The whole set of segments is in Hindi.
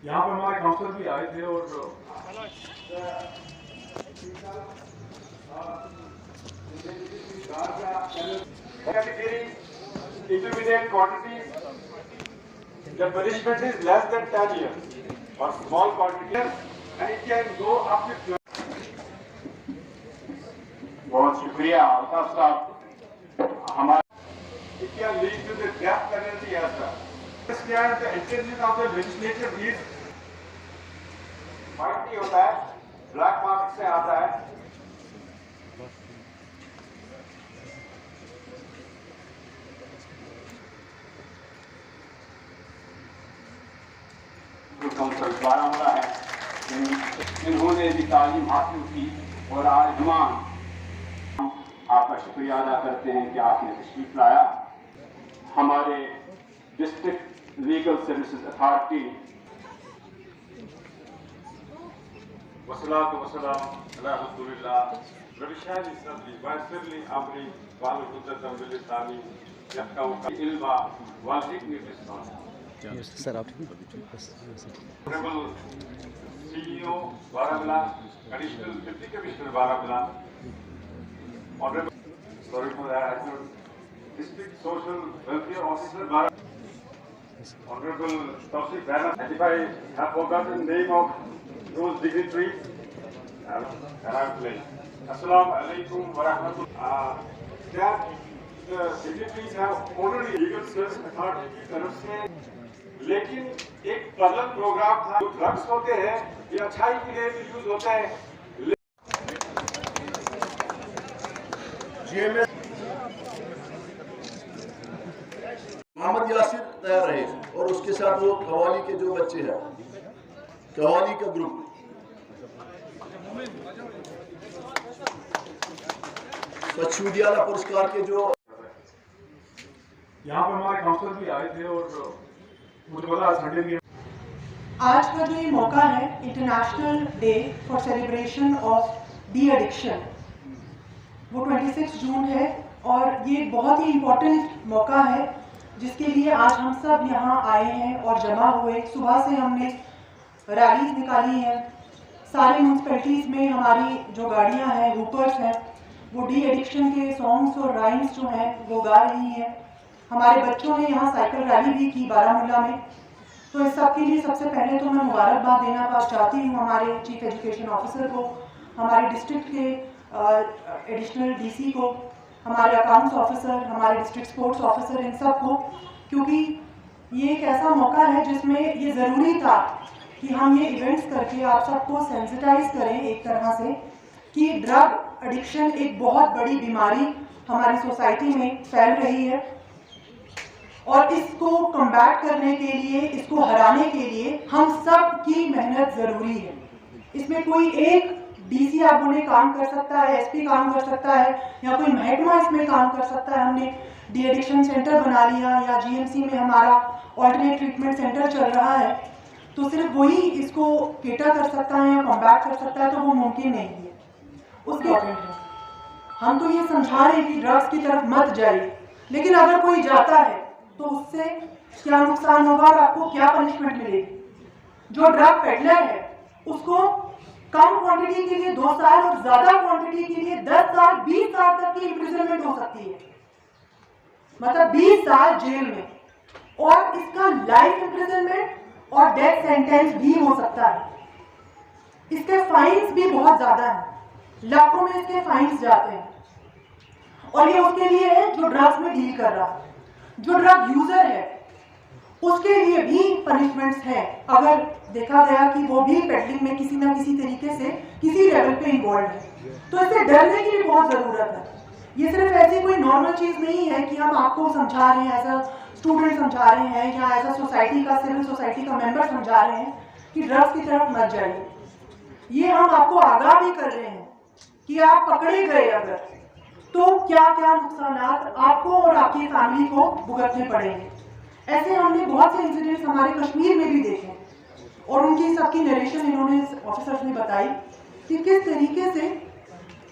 यहाँ पर हमारे काउंसलर भी आए थे और intermediate quantities, the punishment is less than 10 years or small quantities and it can go up to 12. बहुत शुक्रिया अल्ताफ साहब हमारे it can lead to the death penalty as well. The intention of the legislature is fight नहीं होता है, ब्लैक मार्केट से आता है। काउंसिल बारामूला है जिन्होंने भी तालीम हासिल की और आज जमान आपका शुक्रिया अदा करते हैं कि आपने तशरीफ लाया। हमारे डिस्ट्रिक्ट लीगल सर्विसेज अथॉरिटी वसलातु वसलाम अला रसूलिल्लाह रबिशाली सदरी वयस्सिरली अमरी वाहलुल उक़दतम मिन लिसानी यफ़क़हू इल्मा वल हिक्मत बिस्सान। सर आप Honorable CEO Baramulla, Additional Deputy Commissioner Baramulla, Honorable, sorry for that, District Social Welfare Officer Baramulla, Honorable Tawfiq Bana, and if I have forgotten the name of those dignitaries, and I'm playing. Assalamu alaikum wa rahmatullah. That the dignitaries have already legal service authority की तरफ से, लेकिन एक बदल प्रोग्राम था। जो ड्रग्स होते हैं ये अच्छाई के लिए यूज होता है। मोहम्मद यासिर तैयार रहे और उसके साथ वो कवाली के जो बच्चे हैं, कवाली का ग्रुप, स्वच्छूदियाला पुरस्कार के जो यहाँ पर हमारे काउंसलर भी आए थे और मुझे पता संडे भी। आज का जो ये मौका है international day for celebration of de addiction, वो 26 जून है और ये बहुत ही इम्पोर्टेंट मौका है जिसके लिए आज हम सब यहाँ आए हैं और जमा हुए। सुबह से हमने रैलीज निकाली हैं, सारे म्यूनसिपैलिटीज़ में हमारी जो गाड़ियाँ हैं, रूपर्स हैं, वो डी एडिक्शन के सॉन्ग्स और राइम्स जो हैं वो गा रही हैं। हमारे बच्चों ने यहाँ साइकिल रैली भी की बारामूला में। तो इस सब के लिए सबसे पहले तो मैं मुबारकबाद देना चाहती हूँ हमारे चीफ एजुकेशन ऑफिसर को, हमारे डिस्ट्रिक्ट के एडिशनल डीसी को, हमारे अकाउंट्स ऑफिसर, हमारे डिस्ट्रिक्ट स्पोर्ट्स ऑफिसर, इन सब को, क्योंकि ये एक ऐसा मौका है जिसमें ये ज़रूरी था कि हम ये इवेंट्स करके आप सबको सेंसिटाइज करें एक तरह से कि ड्रग एडिक्शन एक बहुत बड़ी बीमारी हमारी सोसाइटी में फैल रही है और इसको कम्बैट करने के लिए, इसको हराने के लिए हम सब की मेहनत ज़रूरी है। इसमें कोई एक डीसी आप उन्हें काम कर सकता है, एसपी काम कर सकता है या कोई महकमा इसमें काम कर सकता है। हमने डी एडिक्शन सेंटर बना लिया या जीएमसी में हमारा ऑल्टरनेट ट्रीटमेंट सेंटर चल रहा है, तो सिर्फ वही इसको केटर कर सकता है या कम्बैट कर सकता है, तो वो मुमकिन नहीं है। उसके हम तो ये समझा रहे हैं कि ड्रग्स की तरफ मत जाइए, लेकिन अगर कोई जाता है तो उससे क्या नुकसान होगा और आपको क्या पनिशमेंट मिलेगी। जो ड्रग पेडलर है उसको कम क्वांटिटी के लिए 2 साल और ज्यादा क्वांटिटी के लिए 10 साल 20 साल तक की इम्प्रिजनमेंट हो सकती है, मतलब 20 साल जेल में, और इसका लाइफ इम्प्रिजनमेंट और डेथ सेंटेंस भी हो सकता है। इसके फाइन्स भी बहुत ज्यादा है, लाखों में इसके फाइन्स जाते हैं। और ये उसके लिए है जो ड्रग्स में डील कर रहा है। जो ड्रग यूजर है उसके लिए भी पनिशमेंट्स हैं अगर देखा गया कि वो भी पेडलिंग में किसी ना किसी तरीके से किसी लेवल पे इन्वॉल्व है। तो इससे डरने की भी बहुत ज़रूरत है। ये सिर्फ ऐसी कोई नॉर्मल चीज़ नहीं है कि हम आपको समझा रहे हैं, एज अ स्टूडेंट समझा रहे हैं या एज अ सोसाइटी का, सिविल सोसाइटी का मेंबर समझा रहे हैं कि ड्रग्स की तरफ मत जाइए। ये हम आपको आगाह भी कर रहे हैं कि आप पकड़े गए अगर, तो क्या क्या नुकसान आपको और आपकी फैमिली को भुगतने पड़ेंगे। ऐसे हमने बहुत से इंसिडेंट्स हमारे कश्मीर में भी देखे और उनकी सबकी नरेशन इन्होंने ऑफिसर्स ने बताई कि किस तरीके से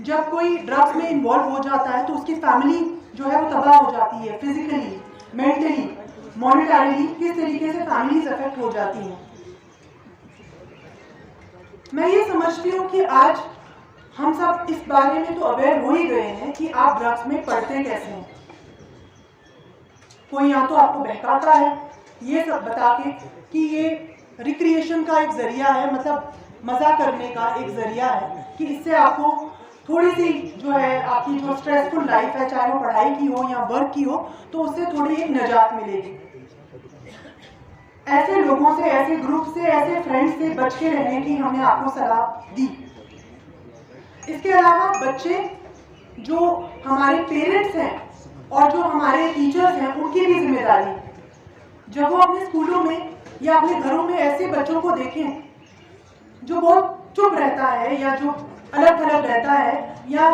जब कोई ड्रग्स में इन्वॉल्व हो जाता है तो उसकी फैमिली जो है वो तबाह हो जाती है, फिजिकली, मेंटली, मॉनिटरीली किस तरीके से फैमिलीज अफेक्ट हो जाती हैं। मैं ये समझती हूँ कि आज हम सब इस बारे में तो अवेयर हो ही गए हैं कि आप ड्रग्स में पड़ते कैसे हैं। कोई या तो आपको बहकाता है ये सब बता के कि ये रिक्रिएशन का एक जरिया है, मतलब मजा करने का एक जरिया है कि इससे आपको थोड़ी सी जो है आपकी जो स्ट्रेसफुल लाइफ है, चाहे वो पढ़ाई की हो या वर्क की हो, तो उससे थोड़ी एक निजात मिलेगी। ऐसे लोगों से, ऐसे ग्रुप से, ऐसे फ्रेंड्स से बच के रहने की हमने आपको सलाह दी। इसके अलावा बच्चे जो हमारे पेरेंट्स हैं और जो हमारे टीचर्स हैं उनकी भी जिम्मेदारी है। जब वो अपने स्कूलों में या अपने घरों में ऐसे बच्चों को देखें जो बहुत चुप रहता है या जो अलग थलग रहता है या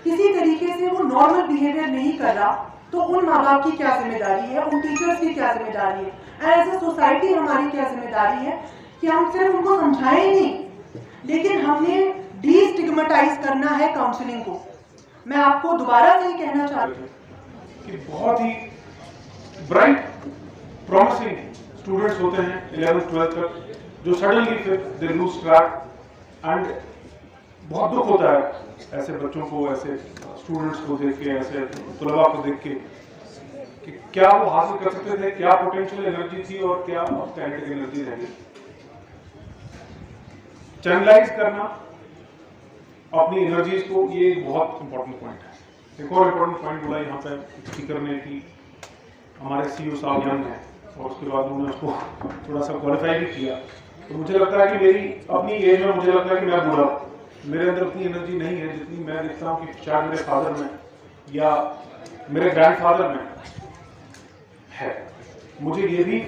किसी तरीके से वो नॉर्मल बिहेवियर नहीं कर रहा, तो उन माँ बाप की क्या जिम्मेदारी है, उन टीचर्स की क्या जिम्मेदारी है, एज ए सोसाइटी हमारी क्या जिम्मेदारी है कि हम सिर्फ उनको समझाएं नहीं, लेकिन हमने डीस्टिग्मेटाइज करना है काउंसलिंग को। मैं आपको दोबारा से ही कहना चाहती हूँ कि बहुत ही ब्राइट प्रॉमिसिंग स्टूडेंट्स होते हैं 11th-12th तक, जो सडनली फिर दे लूज ट्रैक, एंड बहुत दुख होता है ऐसे बच्चों को, ऐसे स्टूडेंट्स को देख के, ऐसे तलबा को देख के कि क्या वो हासिल कर सकते थे, क्या पोटेंशियल एनर्जी थी और क्या काइनेटिक एनर्जी रह गई। चैनलाइज करना अपनी एनर्जीज को, ये एक बहुत इंपॉर्टेंट पॉइंट है। एक और इम्पोर्टेंट पॉइंट बोला यहाँ पे स्पीकर ने कि हमारे सीईओ साहब यंग हैं और उसके बाद उन्होंने उसको थोड़ा सा क्वालिफाई भी किया। तो मुझे लगता है कि मेरी अपनी एज में मुझे लगता है कि मैं बूढ़ा, मेरे अंदर उतनी एनर्जी नहीं है जितनी मैं देखता हूँ कि शायद मेरे फादर में या मेरे ग्रैंडफादर में है। मुझे ये भी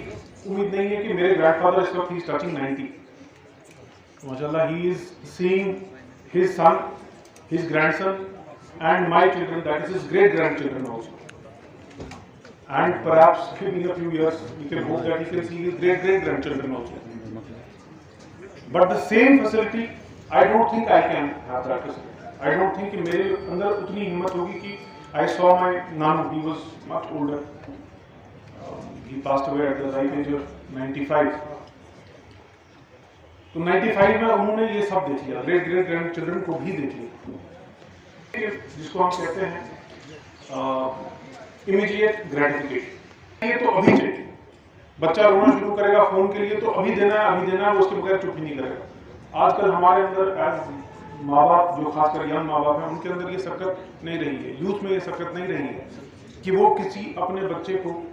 उम्मीद नहीं है कि मेरे ग्रैंडफादर इस वक्त ही इज टचिंग 90। माशाल्लाह, he is seeing his son, his grandson, and my children, that is his great grandchildren also. And perhaps in a few years we can hope that he can see his great great grandchildren also. But the same facility, I don't think I can have that facility. I don't think कि मेरे अंदर उतनी हिम्मत होगी कि I saw my nanu, he was much older. He passed away at the ripe age of 95. तो 95 में उन्होंने ये सब देख लिया, ग्रेट ग्रेट ग्रैंड चिल्ड्रन को भी देख लिया, जिसको हम कहते हैं इमीडिएट ग्रेटिफिकेशन। ये तो अभी चाहिए, बच्चा रोना शुरू करेगा फोन के लिए तो अभी देना है, वो उसके बगैर चुप ही नहीं करेगा। आजकल हमारे अंदर एज माँ बाप, जो खासकर यंग माँ बाप हैं, उनके अंदर ये सकत नहीं रही है, यूथ में ये सकत नहीं रही है कि वो किसी अपने बच्चे को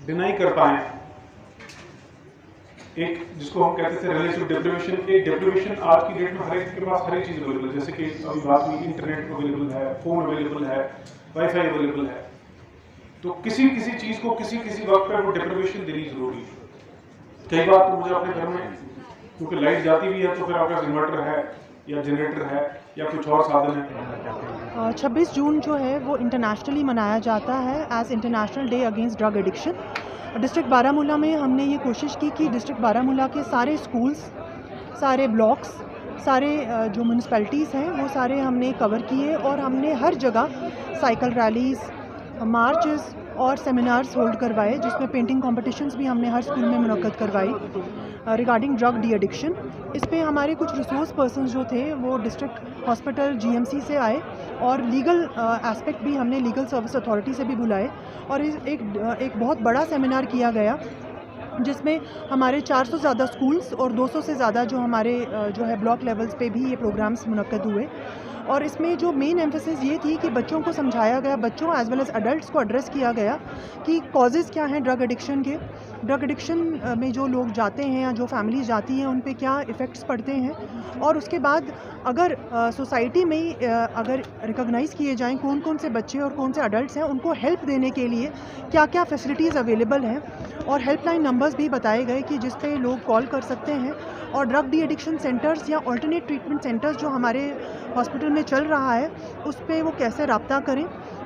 डिनाई कर पाए। एक जिसको हम कहते थे रिलेटिव डेप्रिवेशन, एक डेप्रिवेशन आज की डेट में हर एक के पास हर एक चीज अवेलेबल है, जैसे कि अभी बात हुई इंटरनेट अवेलेबल है, फोन अवेलेबल है, वाईफाई अवेलेबल है। तो किसी चीज को किसी वक्त पर वो डेप्रिवेशन देनी जरूरी है। कई बार तो मुझे अपने घर में, क्योंकि लाइट जाती भी है तो फिर आपका इन्वर्टर है या जनरेटर है या कुछ और साधन है। 26 जून जो है वो इंटरनेशनली मनाया जाता है as international day against drug addiction. District Baramulla में हमने ये कोशिश की कि डिस्ट्रिक्ट बारामूला के सारे स्कूल्स, सारे ब्लॉक्स, सारे जो म्यूनसिपैलिटीज़ हैं वो सारे हमने कवर किए और हमने हर जगह साइकिल रैलीज़, मार्चेस और सेमिनार्स होल्ड करवाए, जिसमें पेंटिंग कॉम्पिटिशन्स भी हमने हर स्कूल में मुनक्कद करवाई रिगार्डिंग ड्रग डी एडिक्शन। इस पे हमारे कुछ रिसोर्स पर्सन जो थे वो डिस्ट्रिक्ट हॉस्पिटल जीएमसी से आए और लीगल एस्पेक्ट भी हमने लीगल सर्विस अथॉरिटी से भी बुलाए और एक बहुत बड़ा सेमिनार किया गया जिसमें हमारे 400 से ज़्यादा स्कूल्स और 200 से ज़्यादा जो हमारे जो है ब्लॉक लेवल्स पे भी ये प्रोग्राम्स मुनक्कद हुए। और इसमें जो मेन एम्फेसिस ये थी कि बच्चों को समझाया गया, बच्चों एज वेल एज अडल्ट्स को एड्रेस किया गया कि कॉजेज़ क्या हैं ड्रग एडिक्शन के, ड्रग एडिक्शन में जो लोग जाते हैं या जो फैमिलीज जाती हैं उन पे क्या इफ़ेक्ट्स पड़ते हैं और उसके बाद अगर सोसाइटी में अगर रिकॉग्नाइज़ किए जाएं कौन कौन से बच्चे और कौन से अडल्ट्स हैं, उनको हेल्प देने के लिए क्या क्या फैसिलिटीज़ अवेलेबल हैं और हेल्पलाइन नंबर्स भी बताए गए कि जिस पे लोग कॉल कर सकते हैं और ड्रग डी एडिक्शन सेंटर्स या अल्टरनेट ट्रीटमेंट सेंटर्स जो हमारे हॉस्पिटल में चल रहा है उस पे वो कैसे रब्ता करें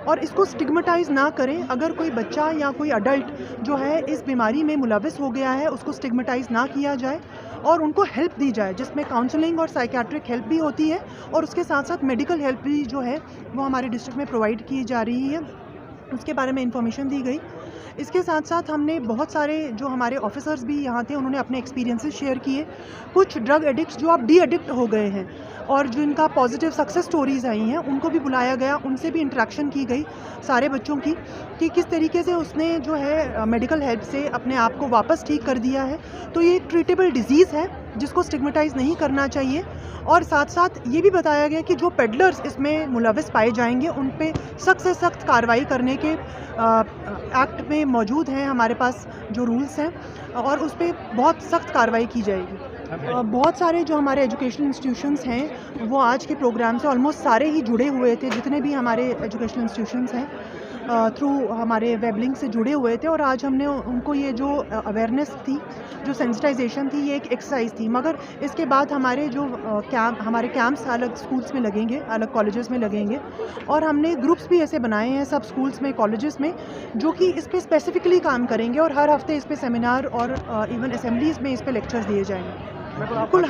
और इसको स्टिग्मेटाइज़ ना करें। अगर कोई बच्चा या कोई अडल्ट जो है इस बीमारी में मुलविस हो गया है उसको स्टिग्मेटाइज़ ना किया जाए और उनको हेल्प दी जाए, जिसमें काउंसलिंग और साइकेट्रिक हेल्प भी होती है और उसके साथ साथ मेडिकल हेल्प भी जो है वो हमारे डिस्ट्रिक्ट में प्रोवाइड की जा रही है। उसके बारे में इंफॉर्मेशन दी गई। इसके साथ साथ हमने बहुत सारे जो हमारे ऑफिसर्स भी यहाँ थे, उन्होंने अपने एक्सपीरियंसेस शेयर किए। कुछ ड्रग एडिक्ट्स जो अब डी एडिक्ट हो गए हैं और जो इनका पॉजिटिव सक्सेस स्टोरीज़ आई हैं, उनको भी बुलाया गया, उनसे भी इंटरेक्शन की गई सारे बच्चों की, कि किस तरीके से उसने जो है मेडिकल हेल्प से अपने आप को वापस ठीक कर दिया है। तो ये एक ट्रीटेबल डिजीज़ है जिसको स्टिग्मेटाइज़ नहीं करना चाहिए। और साथ साथ ये भी बताया गया कि जो पेडलर्स इसमें मुलविस पाए जाएंगे उन पे सख्त से सख्त कार्रवाई करने के एक्ट में मौजूद हैं हमारे पास जो रूल्स हैं, और उस पर बहुत सख्त कार्रवाई की जाएगी। बहुत सारे जो हमारे एजुकेशनल इंस्टीट्यूशंस हैं वो आज के प्रोग्राम से ऑलमोस्ट सारे ही जुड़े हुए थे, जितने भी हमारे एजुकेशनल इंस्टीट्यूशंस हैं थ्रू हमारे वेबलिंक से जुड़े हुए थे। और आज हमने उनको ये जो अवेयरनेस थी, जो सेंसिटाइजेशन थी, ये एक एक्सरसाइज थी। मगर इसके बाद हमारे जो हमारे कैंप्स अलग स्कूल्स में लगेंगे, अलग कॉलेजेस में लगेंगे, और हमने ग्रुप्स भी ऐसे बनाए हैं सब स्कूल्स में, कॉलेजेस में, जो कि इस पर स्पेसिफिकली काम करेंगे और हर हफ्ते इस पर सेमिनार और इवन असेंबलीज़ में इस पर लेक्चर्स दिए जाएंगे। बिल्कुल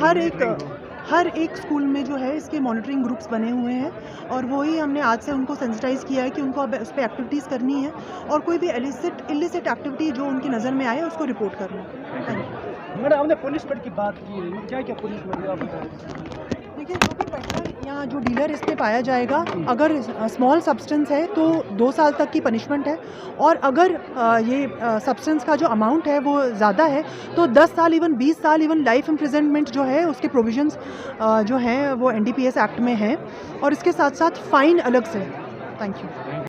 हर एक स्कूल में जो है इसके मॉनिटरिंग ग्रुप्स बने हुए हैं, और वही हमने आज से उनको सेंसिटाइज़ किया है कि उनको अब उस पर एक्टिविटीज़ करनी है, और कोई भी इलिसिट एक्टिविटी जो उनकी नज़र में आए उसको रिपोर्ट करना है। Thank you. मैडम, हमने पुलिस पर की बात की, क्या क्या पुलिस पर आप बताएं? देखिए, जो भी पेडलर या जो डीलर इस पे पाया जाएगा, अगर स्मॉल सब्सटेंस है तो 2 साल तक की पनिशमेंट है, और अगर ये सब्सटेंस का जो अमाउंट है वो ज़्यादा है तो 10 साल, इवन 20 साल, इवन लाइफ इम्प्रिजनमेंट जो है उसके प्रोविजंस जो हैं वो NDPS एक्ट में हैं, और इसके साथ साथ फ़ाइन अलग से है। Thank you.